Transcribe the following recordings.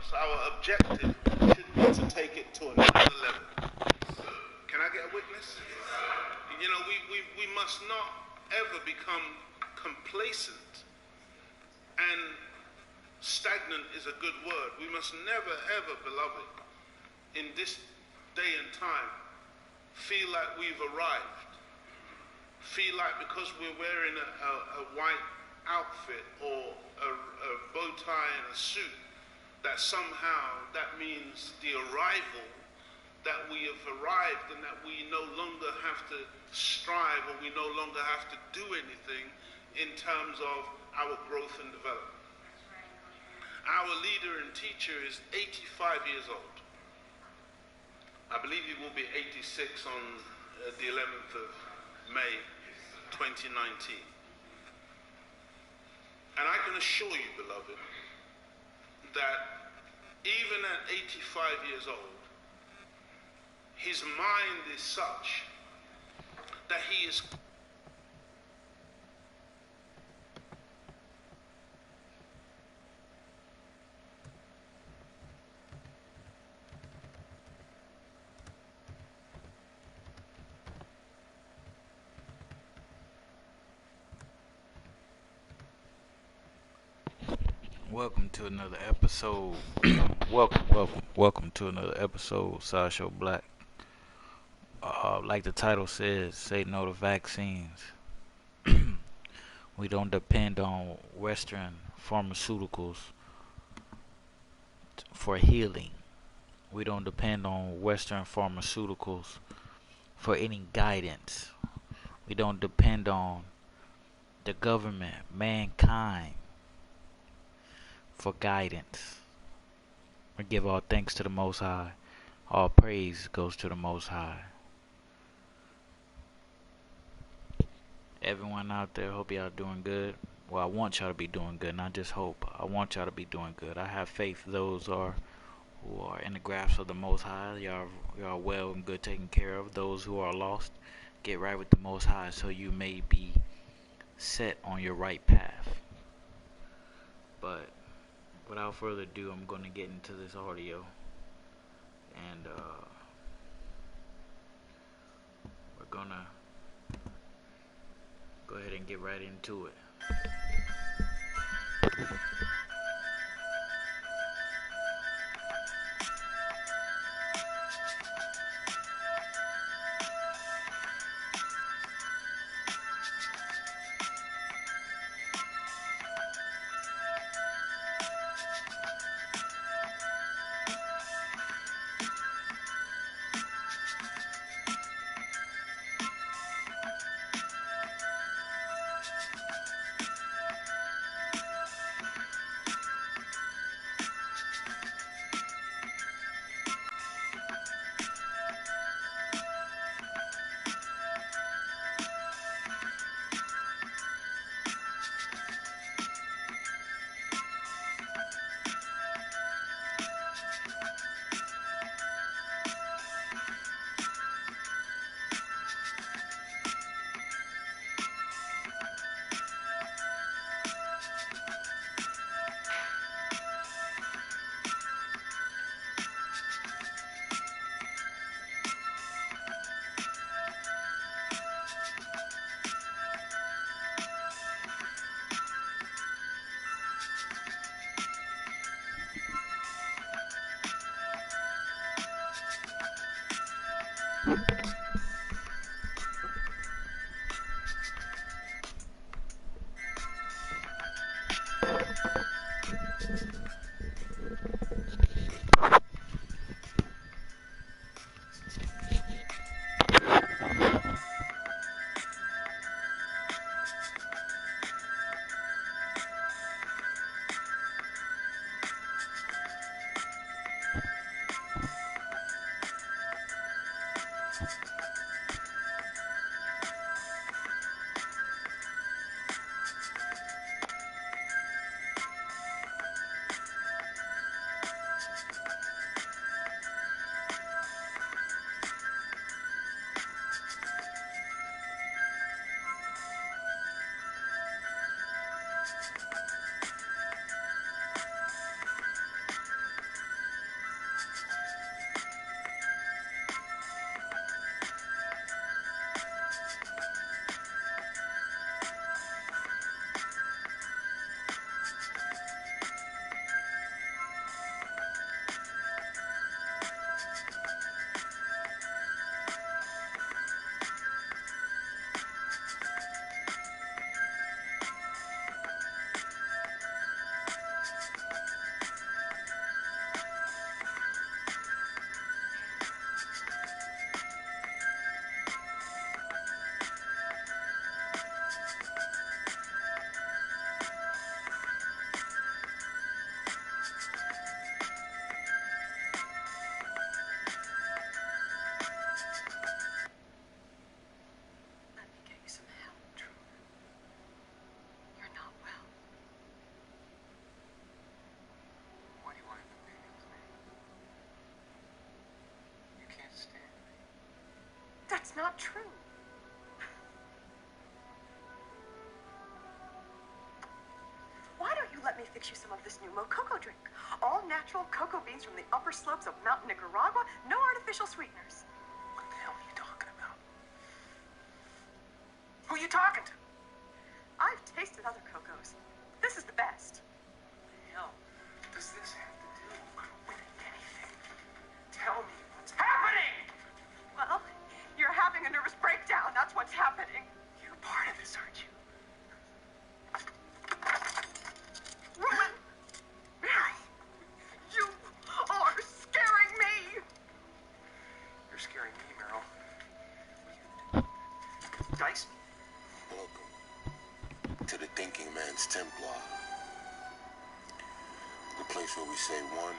us. Our objective should be to take it to another level. Can I get a witness? You know, we must not ever become complacent, and stagnant is a good word. We must never ever, beloved, in this day and time, feel like we've arrived. Feel like because we're wearing a white outfit or a bow tie and a suit, that somehow that means the arrival, that we have arrived and that we no longer have to strive or we no longer have to do anything in terms of our growth and development. Our leader and teacher is 85 years old. I believe he will be 86 on the 11th of May 2019. And I can assure you, beloved, that even at 85 years old, his mind is such that he is Welcome to another episode. welcome to another episode, Sideshow Black. Like the title says, say no to vaccines. We don't depend on Western pharmaceuticals for healing. We don't depend on Western pharmaceuticals for any guidance. We don't depend on the government, mankind, for guidance. We give all thanks to the Most High. All praise goes to the Most High. Everyone out there, hope y'all doing good. Well, I want y'all to be doing good, not just hope. I want y'all to be doing good. I have faith those who are in the grasp of the Most High. Y'all are well and good taken care of. Those who are lost, get right with the Most High so you may be set on your right path. But without further ado, I'm going to get into this audio, and we're going to go ahead and get right into it. It's not true. Why don't you let me fix you some of this new Mococo drink? All natural cocoa beans from the upper slopes of Mountain Nicaragua, no artificial sweeteners. What the hell are you talking about? Who are you talking to? I've tasted other cocos. This is the best. Hell, does this have to do with anything? Tell me what's happening! Well, you're having a nervous breakdown. That's what's happening. You're part of this, aren't you? Roman! Meryl! You are scaring me! You're scaring me, Meryl. What are you gonna do? Dice? Welcome to the Thinking Man's Templar. The place where we say one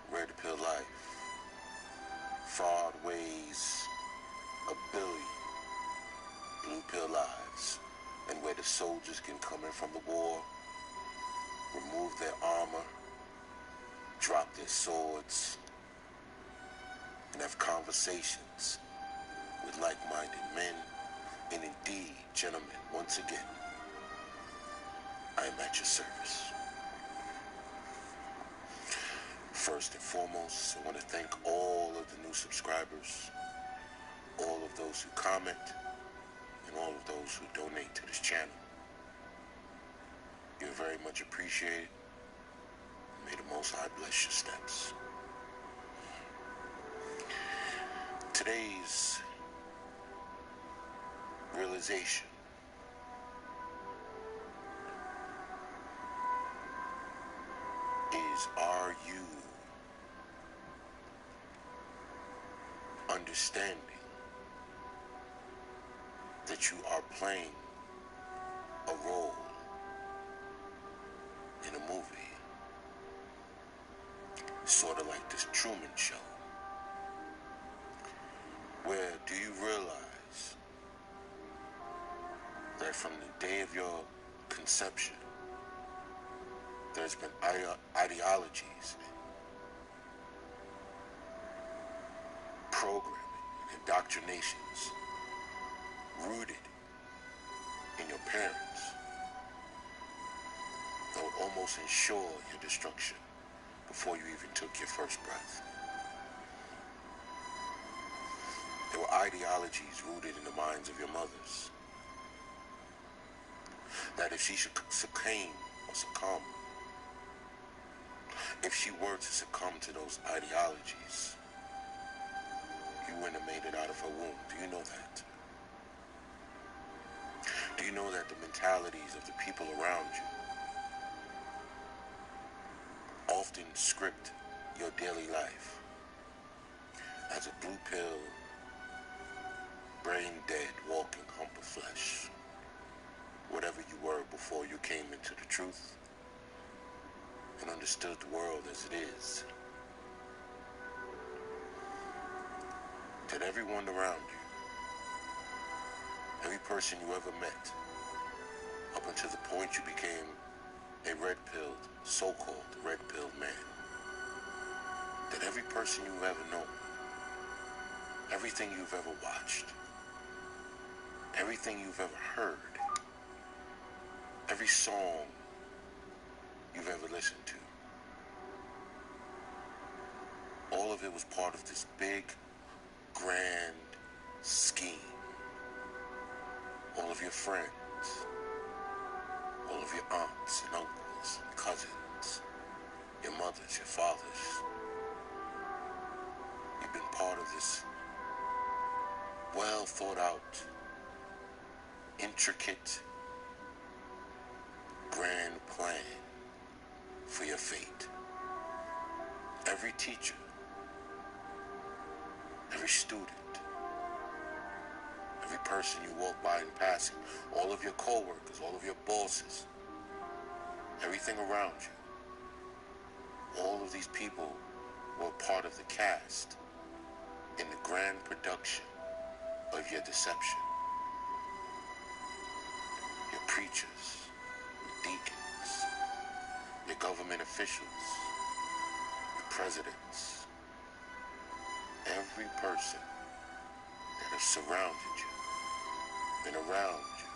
red pill life far outweighs a billion blue pill lives, and where the soldiers can come in from the war, remove their armor, drop their swords, and have conversations with like-minded men and indeed gentlemen. Once again, I am at your service. First and foremost, I want to thank all of the new subscribers, all of those who comment, and all of those who donate to this channel. You're very much appreciated. May the Most High bless your steps. Today's realization is, are you understanding that you are playing a role in a movie? Sort of like this Truman Show, where do you realize that from the day of your conception, there's been ideologies, programming, and indoctrinations rooted in your parents that would almost ensure your destruction before you even took your first breath? There were ideologies rooted in the minds of your mothers that if she should succumb, if she were to succumb to those ideologies, you wouldn't have made it out of her womb. Do you know that? Do you know that the mentalities of the people around you often script your daily life? As a blue pill, brain dead, walking hump of flesh, whatever you were before you came into the truth and understood the world as it is, that everyone around you, every person you ever met, up until the point you became a red-pilled, so-called red-pilled man, that every person you've ever known, everything you've ever watched, everything you've ever heard, every song you've ever listened to, all of it was part of this big, grand scheme. All of your friends, all of your aunts and uncles, cousins, your mothers, your fathers, you've been part of this well thought out, intricate, grand plan for your fate. Every teacher, every student, every person you walk by in passing, all of your co-workers, all of your bosses, everything around you, all of these people were part of the cast in the grand production of your deception. Your preachers, your deacons, your government officials, your presidents, every person that have surrounded you, been around you,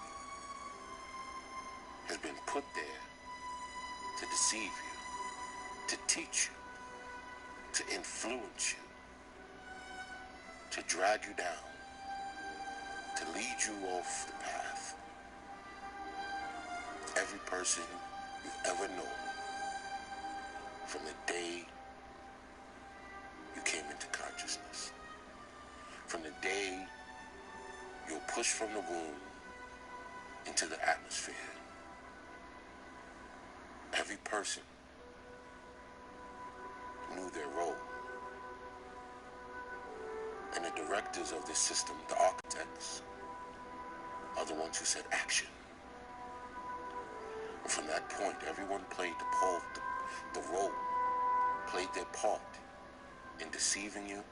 has been put there to deceive you, to teach you, to influence you, to drag you down, to lead you off the path. Every person you've ever known, from the day you came into consciousness, from the day you were pushed from the womb into the atmosphere, every person knew their role. And the directors of this system, the architects, are the ones who said action. And from that point, everyone played the role, played their part in deceiving you,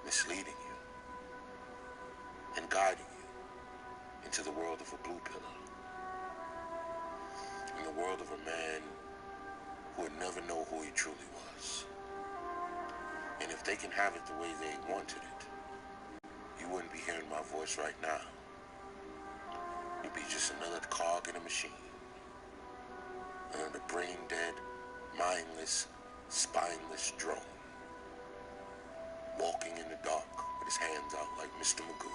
misleading you, and guiding you into the world of a blue pillar, in the world of a man who would never know who he truly was. And if they can have it the way they wanted it, you wouldn't be hearing my voice right now. You'd be just another cog in a machine, another brain-dead, mindless, spineless drone, walking in the dark with his hands out like Mr. Magoo,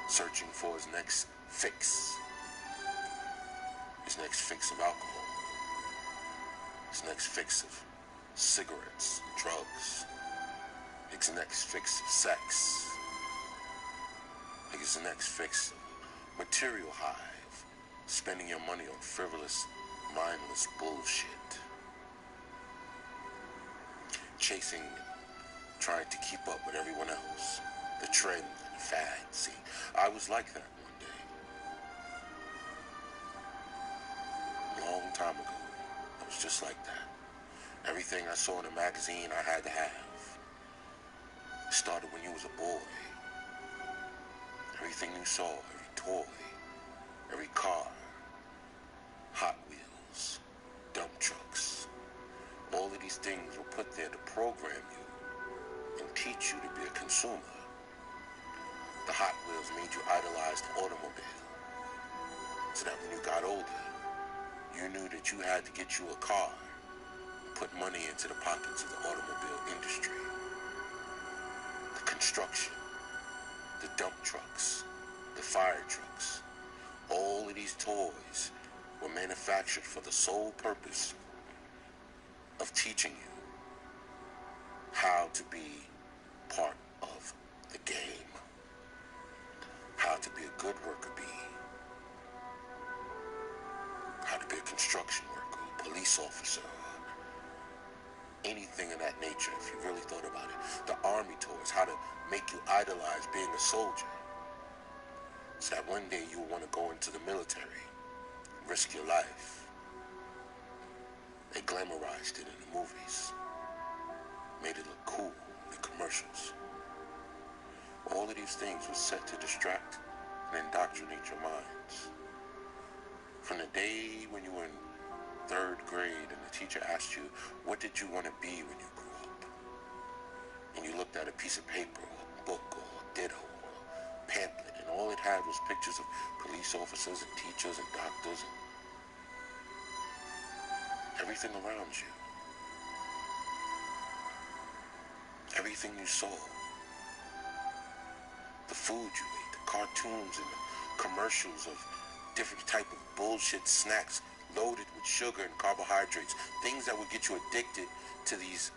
searching for his next fix of alcohol, his next fix of cigarettes, drugs, his next fix of sex, his next fix of material hive, spending your money on frivolous, mindless bullshit, chasing, trying to keep up with everyone else, the trend and the fad. See, I was like that one day, a long time ago. I was just like that. Everything I saw in a magazine I had to have. It started when you was a boy. Everything you saw, every toy, every car, Hot Wheels, dump trucks, all of these things were put there to program you and teach you to be a consumer. The Hot Wheels made you idolize the automobile, so that when you got older, you knew that you had to get you a car, put money into the pockets of the automobile industry. The construction, the dump trucks, the fire trucks, all of these toys were manufactured for the sole purpose of teaching you how to be part of the game, how to be a good worker bee, how to be a construction worker, a police officer, anything of that nature, if you really thought about it. The army toys, how to make you idolize being a soldier, so that one day you'll want to go into the military, risk your life. They glamorized it in the movies, made it look cool in the commercials. All of these things were set to distract and indoctrinate your minds. From the day when you were in 3rd grade and the teacher asked you, what did you want to be when you grew up? And you looked at a piece of paper or a book or a ditto or a pamphlet, and all it had was pictures of police officers and teachers and doctors and everything around you. Everything you saw. The food you ate, the cartoons and the commercials of different type of bullshit snacks loaded with sugar and carbohydrates, things that would get you addicted to these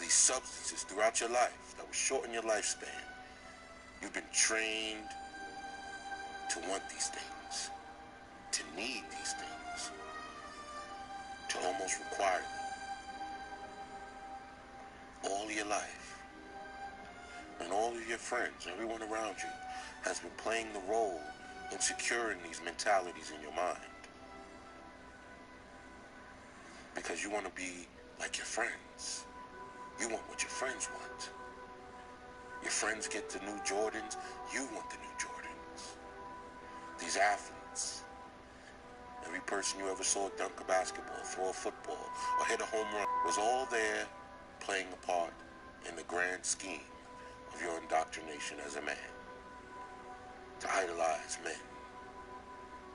substances throughout your life, that would shorten your lifespan. You've been trained to want these things, to need these things, to almost require them all your life. And all of your friends, everyone around you, has been playing the role in securing these mentalities in your mind. Because you want to be like your friends. You want what your friends want. Your friends get the new Jordans, you want the new Jordans. These athletes, every person you ever saw dunk a basketball, throw a football, or hit a home run was all there playing a part in the grand scheme of your indoctrination as a man. To idolize men.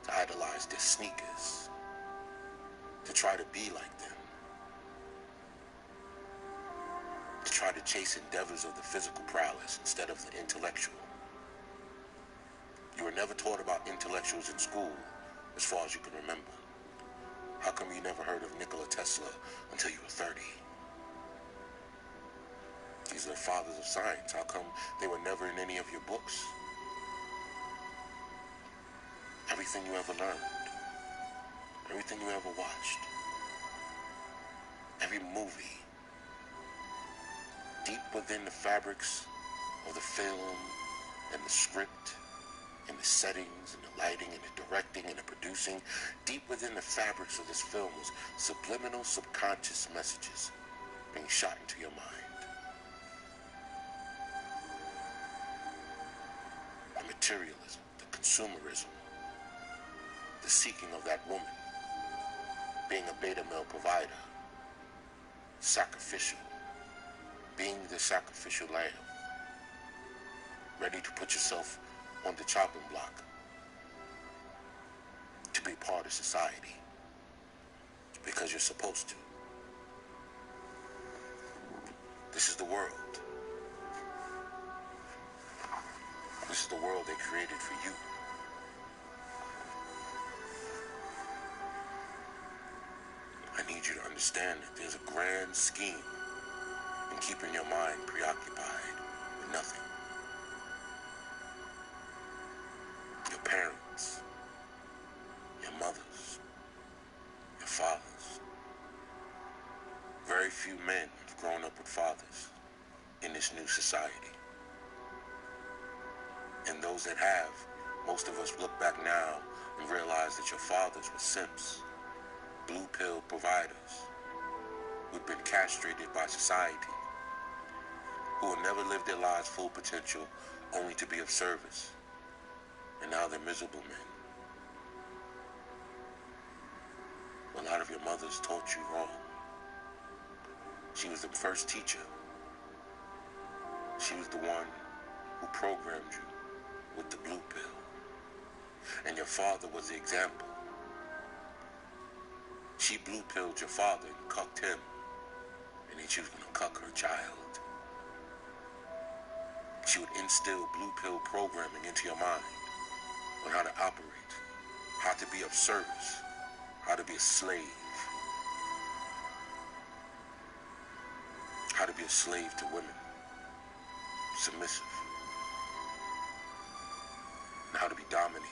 To idolize their sneakers. To try to be like them. To try to chase endeavors of the physical prowess instead of the intellectual. You were never taught about intellectuals in school, as far as you can remember. How come you never heard of Nikola Tesla until you were 30? These are the fathers of science. How come they were never in any of your books? Everything you ever learned, everything you ever watched, every movie, deep within the fabrics of the film and the script and the settings and the lighting and the directing and the producing, deep within the fabrics of this film was subliminal, subconscious messages being shot into your mind. The materialism, the consumerism, the seeking of that woman, being a beta male provider, sacrificial, being the sacrificial lamb, ready to put yourself on the chopping block to be part of society because you're supposed to. This is the world. This is the world they created for you. I need you to understand that there's a grand scheme in keeping your mind preoccupied with nothing. Your parents, your mothers, your fathers. Very few men have grown up with fathers in this new society. And those that have, most of us look back now and realize that your fathers were simps, blue pill providers, who'd been castrated by society, who will never live their lives full potential only to be of service. And now they're miserable men. A lot of your mothers taught you wrong. She was the first teacher. She was the one who programmed you with the blue pill. And your father was the example. She blue pilled your father and cucked him. And then she was going to cuck her child. She would instill blue pill programming into your mind on how to operate, how to be of service, how to be a slave, how to be a slave to women, submissive, and how to be dominated,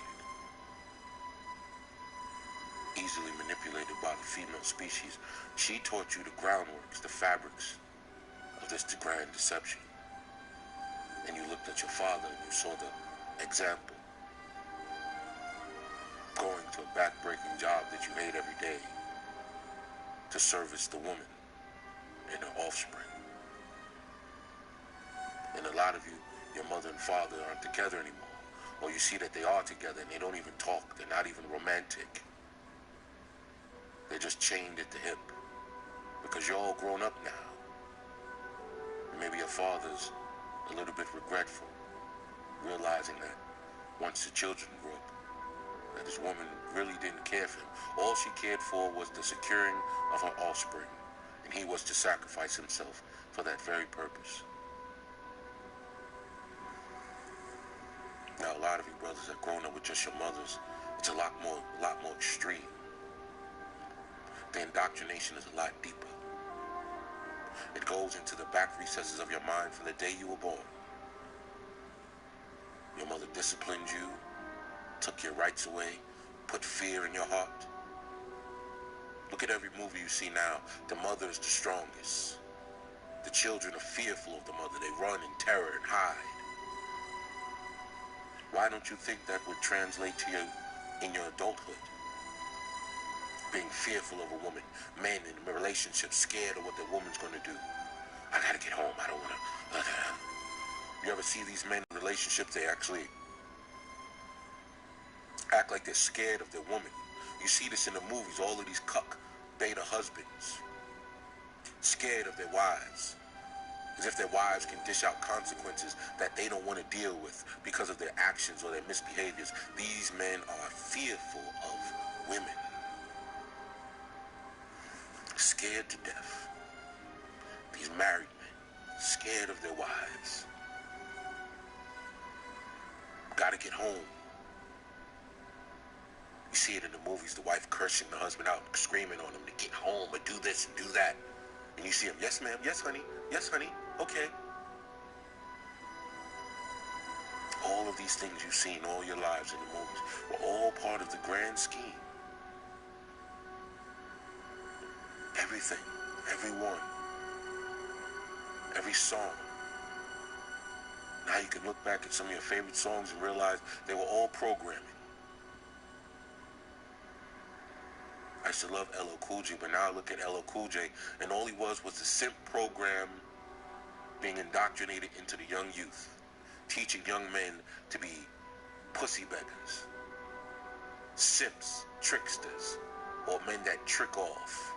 easily manipulated by the female species. She taught you the groundworks, the fabrics of this grand deception. And you looked at your father and you saw the example, going to a back-breaking job that you hate every day to service the woman and her offspring. And a lot of you, your mother and father aren't together anymore. Or you see that they are together and they don't even talk. They're not even romantic. They're just chained at the hip. Because you're all grown up now. And maybe your father's a little bit regretful, realizing that once the children grew up, that this woman really didn't care for him. All she cared for was the securing of her offspring, and he was to sacrifice himself for that very purpose. Now, a lot of you brothers that grown up with just your mothers, it's a lot more extreme. The indoctrination is a lot deeper. It goes into the back recesses of your mind from the day you were born. Your mother disciplined you, took your rights away, put fear in your heart. Look at every movie you see now. The mother is the strongest. The children are fearful of the mother. They run in terror and hide. Why don't you think that would translate to you in your adulthood? Being fearful of a woman, men in a relationship, scared of what the woman's going to do. I gotta get home. I don't want to. You ever see these men in relationships? They actually act like they're scared of their woman. You see this in the movies. All of these cuck beta husbands, scared of their wives. As if their wives can dish out consequences that they don't want to deal with because of their actions or their misbehaviors. These men are fearful of women. Scared to death. These married men, scared of their wives. Gotta get home. You see it in the movies, the wife cursing the husband out, screaming on him to get home and do this and do that. And you see him, yes ma'am, yes honey, okay. All of these things you've seen all your lives in the movies were all part of the grand scheme. Everything, everyone, every song. Now you can look back at some of your favorite songs and realize they were all programming. I used to love LoneWolf, but now I look at LoneWolf and all he was a simp program being indoctrinated into the young youth, teaching young men to be pussy beggars, simps, tricksters, or men that trick off.